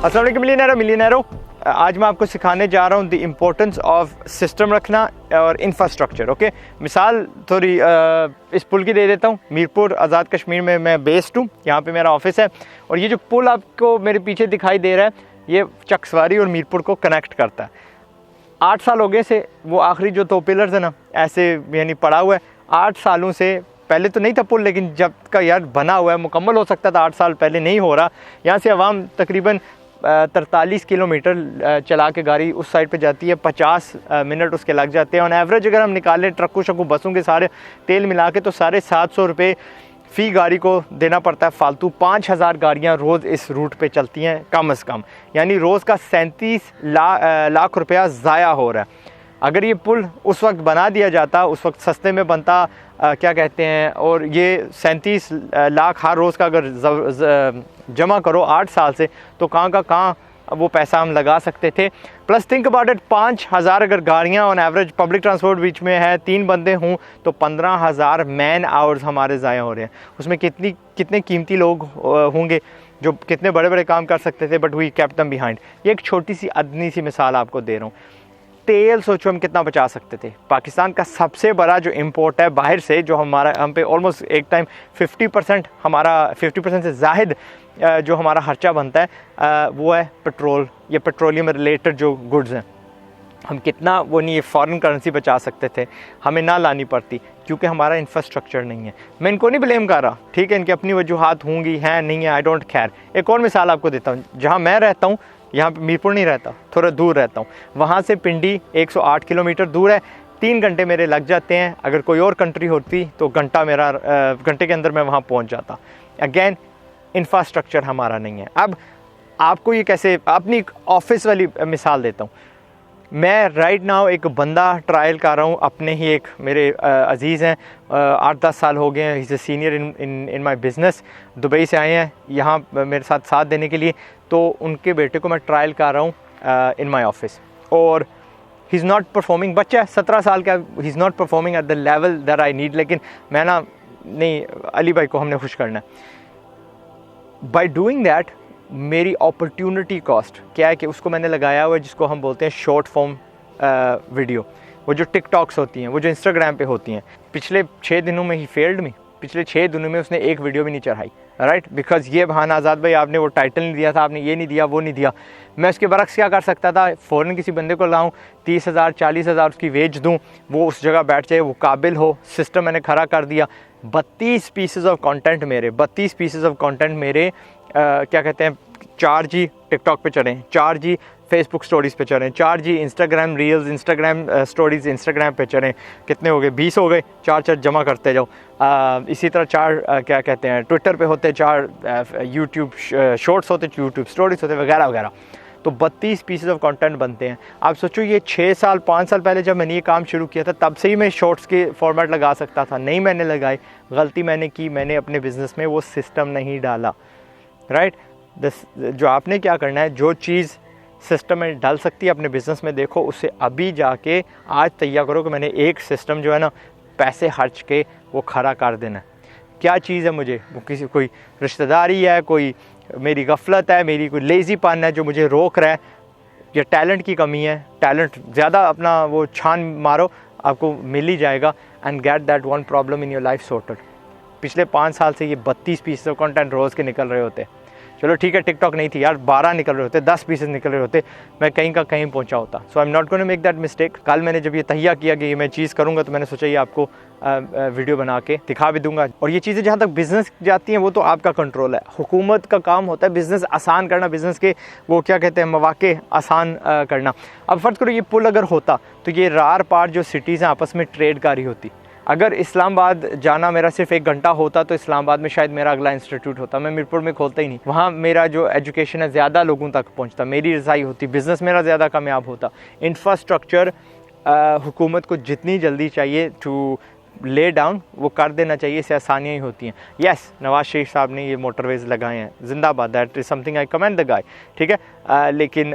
अस्सलाम वालेकुम मिलियनेरो, आज मैं आपको सिखाने जा रहा हूँ द इम्पोर्टेंस ऑफ सिस्टम रखना और इंफ्रास्ट्रक्चर। ओके, मिसाल थोड़ी इस पुल की दे देता हूँ। मीरपुर आज़ाद कश्मीर में मैं बेस्ड हूँ, यहाँ पे मेरा ऑफिस है। और ये जो पुल आपको मेरे पीछे दिखाई दे रहा है, ये चकसवारी और मीरपुर को कनेक्ट करता है। 8 साल हो गए से वो आखिरी जो 2 पिलर्स है ना, ऐसे यानी पड़ा हुआ है। 8 सालों से पहले तो नहीं था पुल, लेकिन जब का यार बना हुआ है, मुकम्मल हो सकता था 8 साल पहले, नहीं हो रहा। यहाँ से आवाम तकरीबन 43 किलोमीटर चला के गाड़ी उस साइड पे जाती है, 50 मिनट उसके लग जाते हैं। ऑन एवरेज अगर हम निकालें ट्रकों शकों बसों के सारे तेल मिला के, तो 750 रुपये फ़ी गाड़ी को देना पड़ता है फालतू। 5000 गाड़ियाँ रोज़ इस रूट पे चलती हैं कम अज़ कम, यानी रोज़ का 37 लाख रुपया ज़ाया हो रहा है। अगर ये पुल उस वक्त बना दिया जाता, उस वक्त सस्ते में बनता, क्या कहते हैं, और ये 37 लाख हर रोज़ का अगर जमा करो 8 साल से, तो कहाँ का कहाँ वो पैसा हम लगा सकते थे। प्लस थिंक अबाउट इट, 5000 अगर गाड़ियाँ ऑन एवरेज पब्लिक ट्रांसपोर्ट बीच में है, 3 बंदे हों, तो 15000 मैन आवर्स हमारे ज़ाया हो रहे हैं। उसमें कितने कीमती लोग होंगे जो कितने बड़े बड़े काम कर सकते थे, but we kept them behind. ये एक छोटी सी अदनी सी मिसाल आपको दे रहा हूँ। तेल सोचो हम कितना बचा सकते थे। पाकिस्तान का सबसे बड़ा जो इंपोर्ट है बाहर से, जो हम पे ऑलमोस्ट एक टाइम 50% हमारा 50% से ज़ाहिद जो हमारा खर्चा बनता है, वो है पेट्रोल। ये पेट्रोलियम रिलेटेड जो गुड्स हैं, हम कितना वो नहीं, ये फॉरेन करेंसी बचा सकते थे, हमें ना लानी पड़ती, क्योंकि हमारा इंफ्रास्ट्रक्चर नहीं है। मैं इनको नहीं ब्लेम कर रहा, ठीक है, इनकी अपनी वजूहात होंगी, हैं नहीं है, आई डोंट केयर। एक और मिसाल आपको देता हूँ। जहाँ मैं रहता हूँ, यहाँ पे मीरपुर नहीं रहता, थोड़ा दूर रहता हूँ, वहाँ से पिंडी 108 किलोमीटर दूर है। 3 घंटे मेरे लग जाते हैं। अगर कोई और कंट्री होती तो घंटे के अंदर मैं वहाँ पहुँच जाता। अगेन, इंफ्रास्ट्रक्चर हमारा नहीं है। अब आपको ये कैसे, अपनी ऑफिस वाली मिसाल देता हूँ। मैं राइट नाउ एक बंदा ट्रायल कर रहा हूँ, अपने ही एक मेरे अजीज़ हैं, 8-10 साल हो गए हैं, is a senior in my business. Dubai से आए हैं यहाँ मेरे साथ देने के लिए। तो उनके बेटे को मैं ट्रायल कर रहा हूँ इन माई ऑफिस, और ही इज़ नॉट परफॉर्मिंग। बच्चा है 17 साल का, he is not performing at the level that I need. लेकिन मैं ना, नहीं, अली भाई को हमने खुश करना है। बाई डूइंग दैट, मेरी अपॉर्चुनिटी कॉस्ट क्या है कि उसको मैंने लगाया हुआ है, जिसको हम बोलते हैं शॉर्ट फॉर्म वीडियो। वो जो टिकटॉक्स होती हैं, वो जो इंस्टाग्राम पे होती हैं। पिछले 6 दिनों में ही फेल्ड में, पिछले 6 दिनों में उसने एक वीडियो भी नहीं चढ़ाई, राइट। बिकॉज ये बहाना, आज़ाद भाई आपने वो टाइटल नहीं दिया था, आपने ये नहीं दिया, वो नहीं दिया। मैं उसके बरक्स क्या कर सकता था, फ़ौरन किसी बंदे को लाऊं, 30,000 40,000 उसकी वेज दूं, वो उस जगह बैठ जाए, वो काबिल हो। सिस्टम मैंने खड़ा कर दिया। 32 पीसेज ऑफ कंटेंट मेरे, 32 पीसेज ऑफ कंटेंट मेरे, क्या कहते हैं, 4G टिकटॉक पे चलें, 4G फेसबुक स्टोरीज़ पे चलें, 4G Instagram reels, Instagram stories Instagram पे चलें। कितने हो गए? 20 हो गए। 4 जमा करते जाओ। इसी तरह 4 क्या कहते हैं, ट्विटर पे होते 4, यूट्यूब शॉर्ट्स होते, यूट्यूब स्टोरीज़ होते, वगैरह वगैरह। तो 32 पीसेज ऑफ कंटेंट बनते हैं। आप सोचो, ये 6 साल 5 साल पहले जब मैंने ये काम शुरू किया था, तब से ही मैं शॉर्ट्स के फॉर्मेट लगा सकता था। नहीं मैंने लगाई, गलती मैंने की, मैंने अपने बिज़नेस में वो सिस्टम नहीं डाला, राइट। जो आपने क्या करना है, जो चीज़ सिस्टम में डाल सकती है अपने बिज़नेस में, देखो उससे अभी जाके आज तैयार करो कि मैंने एक सिस्टम जो है ना, पैसे खर्च के वो खड़ा कर देना है। क्या चीज़ है मुझे, वो किसी कोई रिश्तेदारी है, कोई मेरी गफलत है, मेरी कोई लेज़ीपन है जो मुझे रोक रहा है, या टैलेंट की कमी है। टैलेंट ज़्यादा अपना वो छान मारो, आपको मिल ही जाएगा। And get that one problem in your life sorted. पिछले 5 साल से ये 32 पीसेस ऑफ कंटेंट रोज़ के निकल रहे होते। चलो ठीक है, टिकटॉक नहीं थी यार, 12 निकल रहे होते, 10 पीसेस निकल रहे होते, मैं कहीं का कहीं पहुंचा होता। So I am not going to make that mistake. कल मैंने जब ये तहिया किया कि ये मैं चीज़ करूँगा, तो मैंने सोचा ये आपको वीडियो बना के दिखा भी दूंगा। और ये चीज़ें जहाँ तक बिज़नेस जाती हैं, वो तो आपका कंट्रोल है। हुकूमत का काम होता है बिज़नेस आसान करना, बिज़नेस के वो क्या कहते हैं, मौके आसान करना। अब फ़र्ज़ करो ये पुल अगर होता, तो ये रार पार जो सिटीज़ हैं आपस में ट्रेड कारी होती। अगर इस्लामाबाद जाना मेरा सिर्फ 1 घंटा होता, तो इस्लामाबाद में शायद मेरा अगला इंस्टीट्यूट होता। मैं मीरपुर में खोलता ही नहीं। वहाँ मेरा जो एजुकेशन है ज़्यादा लोगों तक पहुँचता, मेरी रज़ाई होती, बिज़नेस मेरा ज़्यादा कामयाब होता। इंफ्रास्ट्रक्चर हुकूमत को जितनी जल्दी चाहिए टू ले डाउन, वो कर देना चाहिए, इससे आसानियाँ ही होती हैं। येस, नवाज शरीफ साहब ने ये मोटरवेज़ लगाए हैं, जिंदाबाद, that is something I commend the guy, ठीक है। लेकिन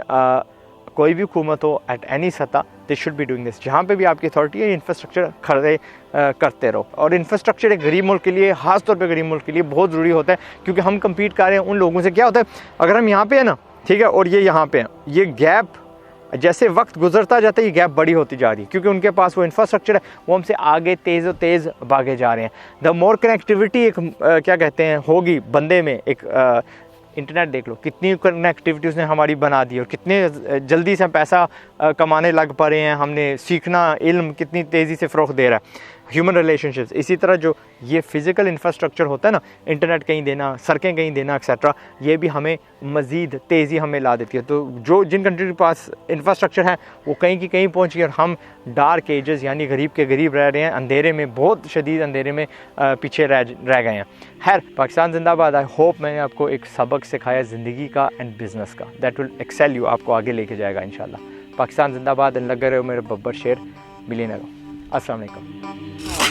कोई भी हुकूमत हो एट एनी सतह, they should be doing this. जहाँ पे भी आपकी अथॉरिटी है, इंफ्रास्ट्रक्चर खड़े करते रहो। और इंफ्रास्ट्रक्चर एक गरीब मुल्क के लिए, ख़ास तौर पे गरीब मुल्क के लिए बहुत ज़रूरी होता है, क्योंकि हम कम्पीट कर रहे हैं उन लोगों से। क्या होता है, अगर हम यहाँ पे है ना, ठीक है, और ये यहाँ पे हैं। ये गैप जैसे वक्त गुजरता जाता है ये गैप बड़ी होती जा रही है, क्योंकि उनके पास वो इंफ्रास्ट्रक्चर है, वो हमसे आगे तेज़ भागे जा रहे हैं। द मोर कनेक्टिविटी एक क्या कहते हैं होगी बंदे में, एक इंटरनेट देख लो कितनी कनेक्टिविटी उसने हमारी बना दी और कितने जल्दी से पैसा कमाने लग पा रहे हैं। हमने सीखना, इल्म कितनी तेज़ी से फ़रोग़ दे रहा है, ह्यूमन रिलेशनशिप्स। इसी तरह जो ये फ़िज़िकल इंफ्रास्ट्रक्चर होता है ना, इंटरनेट कहीं देना, सड़कें कहीं देना एक्सेट्रा, ये भी हमें मज़ीद तेज़ी हमें ला देती है। तो जो जिन कंट्री के पास इंफ्रास्ट्रक्चर है वो कहीं की कहीं पहुँच गई और हम डार्क एजेस यानी गरीब के गरीब रह रहे हैं, अंधेरे में, बहुत शदीद अंधेरे में पीछे रह गए हैं। खैर, पाकिस्तान जिंदाबाद। आई होप मैंने आपको एक सबक सिखाया ज़िंदगी का एंड बिज़नेस का, दैट विल एक्सेल यू, आपको आगे लेके जाएगा इंशाल्लाह। पाकिस्तान जिंदाबाद। लगे रहो मेरे बब्बर शेर, मिलियनेयर। अस्सलाम वालेकुम।